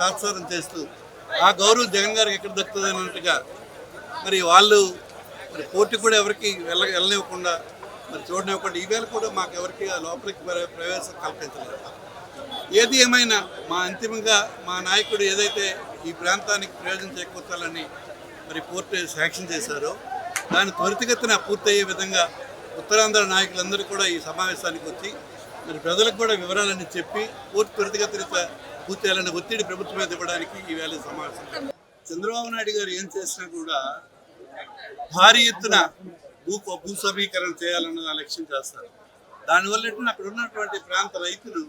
తాత్సారం చేస్తూ ఆ గౌరవం జగన్ గారికి ఎక్కడ దక్కుతుంది అన్నట్టుగా మరి వాళ్ళు మరి కోర్టు కూడా ఎవరికి వెళ్ళనివ్వకుండా మరి చూడనివ్వకుండా ఈవేళ కూడా మాకు ఎవరికి లోపలికి ప్రవేశం కల్పించలేదు. ఏది ఏమైనా మా అంతిమంగా మా నాయకుడు ఏదైతే ఈ ప్రాంతానికి ప్రయోజనం చేకూర్చాలని మరి కోర్టు శాంక్షన్ చేశారో దాని త్వరితగతిన పూర్తయ్యే విధంగా ఉత్తరాంధ్ర నాయకులందరూ కూడా ఈ సమావేశానికి వచ్చి మరి ప్రజలకు కూడా వివరాలన్నీ చెప్పి కోర్టు త్వరితగతిన పూర్తి చేయాలనే ఒత్తిడి ప్రభుత్వం మీద ఇవ్వడానికి ఈవేళ సమావేశం. చంద్రబాబు నాయుడు గారు ఏం చేసినా కూడా భారీ ఎత్తున భూ సమీకరణ చేయాలన్న లక్ష్యం చేస్తారు. దానివల్ల అక్కడ ఉన్నటువంటి ప్రాంత రైతులు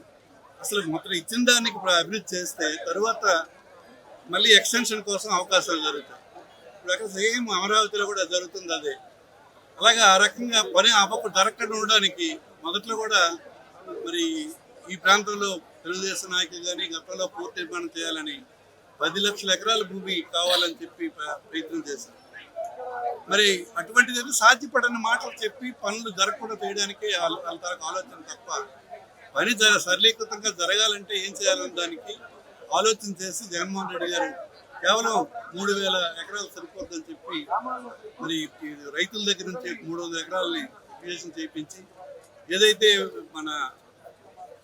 అసలు మొత్తం ఇచ్చిన దానికి అభివృద్ధి చేస్తే తరువాత మళ్ళీ ఎక్స్టెన్షన్ కోసం అవకాశాలు జరుగుతాయి. ఇప్పుడు అక్కడ సేమ్ అమరావతిలో కూడా జరుగుతుంది అదే. అలాగే ఆ రకంగా పని అప్పుడు జరగకుండా ఉండడానికి మొదట్లో కూడా మరి ఈ ప్రాంతంలో తెలుగుదేశం నాయకులు కానీ గతంలో పూర్తి నిర్మాణం చేయాలని 10 లక్షల ఎకరాల భూమి కావాలని చెప్పి ప్రయత్నం చేశారు. మరి అటువంటిది సాధ్యపడని మాటలు చెప్పి పనులు జరగకుండా చేయడానికే వాళ్ళ తరకు ఆలోచన తప్ప పని సరళీకృతంగా జరగాలంటే ఏం చేయాలని దానికి ఆలోచన చేసి జగన్మోహన్ రెడ్డి గారు కేవలం 3,000 ఎకరాలు సరిపోద్దని చెప్పి మరి రైతుల దగ్గర నుంచి 300 ఎకరాలని రిజర్వేషన్ చేయించి ఏదైతే మన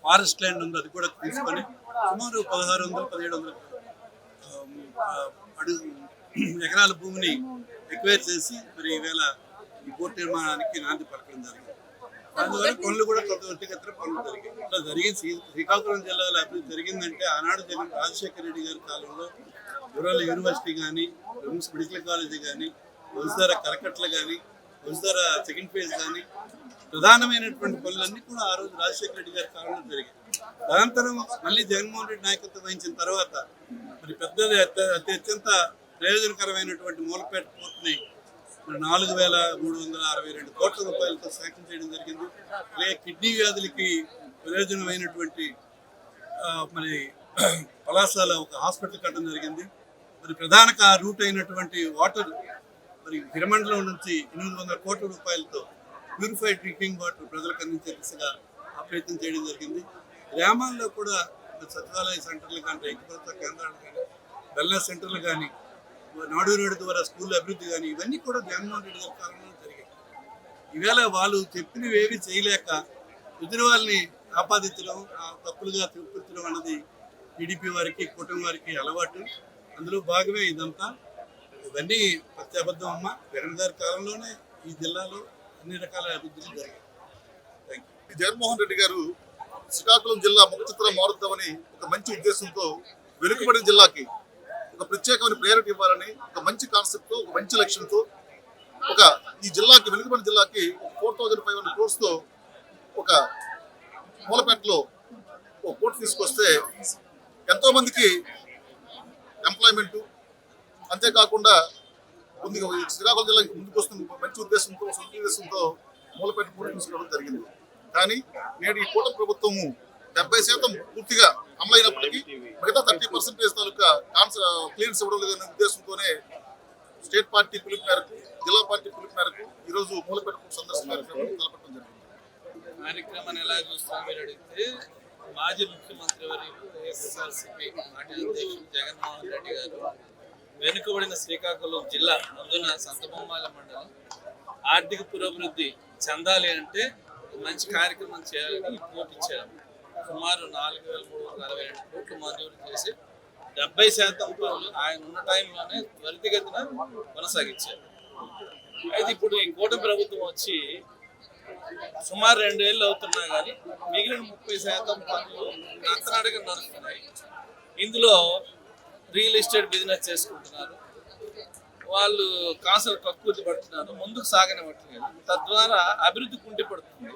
ఫారెస్ట్ ల్యాండ్ ఉందో అది కూడా తీసుకొని సుమారు 1,600-1,700 ఎకరాల భూమిని ఎక్వైర్ చేసి మరి ఈవేళ ఈ పోర్టు నిర్మాణానికి నాంది పలకడం జరిగింది. అందువల్ల పనులు కూడా త్వరితగతిన పనులు జరిగాయి. ఇట్లా జరిగింది. శ్రీకాకుళం జిల్లాలో అభివృద్ధి జరిగిందంటే ఆనాడు జగన్ రాజశేఖర రెడ్డి గారి కాలంలో రూరల్ యూనివర్సిటీ కానీ, విమ్స్ మెడికల్ కాలేజీ కానీ, వంశధార కరకట్ల కానీ, వంశధార సెకండ్ ఫేజ్ కానీ ప్రధానమైనటువంటి పనులన్నీ కూడా ఆ రోజు రాజశేఖర రెడ్డి గారి కాలంలో జరిగాయి. అనంతరం మళ్ళీ జగన్మోహన్ రెడ్డి నాయకత్వం వహించిన తర్వాత మరి పెద్దది అత్యంత ప్రయోజనకరమైనటువంటి మూలపేట పోర్టుని మరి 4,362 కోట్ల రూపాయలతో శాంక్షన్ చేయడం జరిగింది. అలాగే కిడ్నీ వ్యాధులకి ప్రయోజనమైనటువంటి మరి పలాసల ఒక హాస్పిటల్ కట్టడం జరిగింది. మరి ప్రధాన రూట్ అయినటువంటి వాటర్ మరి విరమండలం నుంచి 800 కోట్ల రూపాయలతో ప్యూరిఫైడ్ డ్రింకింగ్ వాటర్ ప్రజలకు అందించే దిశగా ఆ ప్రయత్నం చేయడం జరిగింది. గ్రామాల్లో కూడా సచివాలయ సెంటర్లు కానీ, రైతు కేంద్రాలు కానీ, వెల్నెస్ సెంటర్లు కానీ, నాడు నేడు ద్వారా స్కూల్ అభివృద్ధి కానీ ఇవన్నీ కూడా జగన్మోహన్ రెడ్డి గారి కాలంలో జరిగాయి. ఈవేళ వాళ్ళు చెప్పినవి ఏవి చేయలేక ఎదురు వాళ్ళని ఆపాదించడం, తప్పులుగా చూపించడం అన్నది టీడీపీ వారికి, కూటమి వారికి అలవాటు. అందులో భాగమే ఇదంతా. ఇవన్నీ ప్రత్యబద్ధం అమ్మ. జగన్ గారి కాలంలోనే ఈ జిల్లాలో అన్ని రకాల అభివృద్ధులు జరిగాయి. జగన్మోహన్ రెడ్డి గారు శ్రీకాకుళం జిల్లా ముఖ చిత్రం మారుద్దామని ఒక మంచి ఉద్దేశంతో వెనుకబడిన జిల్లాకి ఒక ప్రత్యేకమైన ప్రయారిటీ ఇవ్వాలని ఒక మంచి కాన్సెప్ట్ తో, ఒక మంచి లక్ష్యంతో ఈ జిల్లాకి వెనుకబడిన జిల్లాకి 4,500 crores తో ఒక మూలపేటలో ఒక కోర్టు తీసుకొస్తే ఎంతో మందికి ఎంప్లాయ్మెంట్, అంతేకాకుండా శ్రీకాకుళం జిల్లాకి ముందుకు వస్తుంది మంచి ఉద్దేశంతో, సొంత ఉద్దేశంతో మూలపేట కోర్టు తీసుకోవడం జరిగింది. కానీ నేడు ఈ కూటమి ప్రభుత్వము 70% పూర్తిగా అమలైనప్పటికీ మిగతా 30% తాలూకా క్లియరెన్స్ ఇవ్వడం లేదనే ఉద్దేశంతోనే స్టేట్ పార్టీ పిలుపు మేరకు, జిల్లా పార్టీ పిలుపు మేరకు ఈరోజు మూలపేట సందర్శన కార్యక్రమం తలపెట్టడం జరిగింది. కార్యక్రమాన్ని ఎలా చూస్తామని మీరు అడిగితే మాజీ ముఖ్యమంత్రి వర్యులు వైఎస్ఆర్సీపీ పార్టీ అధ్యక్షుడు జగన్మోహన్ రెడ్డి గారు వెనుకబడిన శ్రీకాకుళం జిల్లా అందున సంతబొమ్మాల మండలం ఆర్థిక పురోభివృద్ధి చెందాలి అంటే మంచి కార్యక్రమం చేయాలని కోర్టు ఇచ్చారు. సుమారు 4,362 కోట్లు మంజూరు చేసి 70% పనులు ఆయన ఉన్న టైంలోనే త్వరితగతిన కొనసాగించారు. అయితే ఇప్పుడు ఈ కూటమి ప్రభుత్వం వచ్చి సుమారు 2 ఏళ్ళు అవుతున్నా కానీ మిగిలిన 30% పనులు అంతనాడుగా నడుస్తున్నాయి. ఇందులో రియల్ ఎస్టేట్ బిజినెస్ చేసుకుంటున్నారు, వాళ్ళు కాసులు కక్కుర్తి పడుతున్నారు, ముందుకు సాగనివ్వట్లేదు. తద్వారా అభివృద్ధి కుంటిపడుతుంది.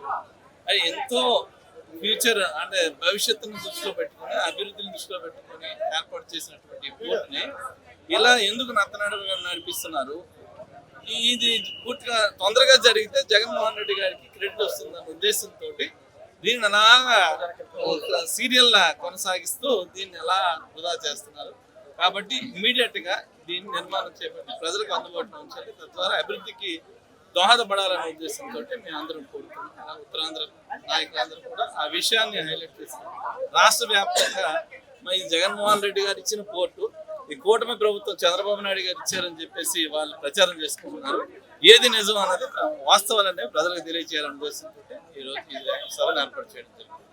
అది ఎంతో ఫ్యూచర్ అంటే భవిష్యత్తును దృష్టిలో పెట్టుకుని, అభివృద్ధిని దృష్టిలో పెట్టుకుని ఏర్పాటు చేసినటువంటి పోర్టుని ఇలా ఎందుకు నత్తనడుగా నడిపిస్తున్నారు? ఇది పూర్తిగా తొందరగా జరిగితే జగన్మోహన్ రెడ్డి గారికి క్రెడిట్ వస్తుందన్న ఉద్దేశంతో దీన్ని అలాగా సీరియల్ కొనసాగిస్తూ దీన్ని ఎలా వృధా చేస్తున్నారు. కాబట్టి ఇమీడియట్ గా దీన్ని నిర్మాణం చేపట్టి ప్రజలకు అందుబాటులో ఉంచాలి. తద్వారా అభివృద్ధికి దోహదపడాలనే ఉద్దేశంతో మేము అందరం కోరుకుంటున్నాం. ఉత్తరాంధ్ర నాయకులందరూ కూడా ఆ విషయాన్ని హైలైట్ చేస్తాం. రాష్ట్ర వ్యాప్తంగా మరి ఇది జగన్మోహన్ రెడ్డి గారు ఇచ్చిన పోర్టు, ఈ కూటమి ప్రభుత్వం చంద్రబాబు నాయుడు గారు ఇచ్చారని చెప్పేసి వాళ్ళు ప్రచారం చేసుకుంటున్నారు. ఏది నిజం అన్నది వాస్తవాలనే ప్రజలకు తెలియజేయాలనే ఉద్దేశంతో ఈరోజు ఈ సభను ఏర్పాటు చేయడం జరిగింది.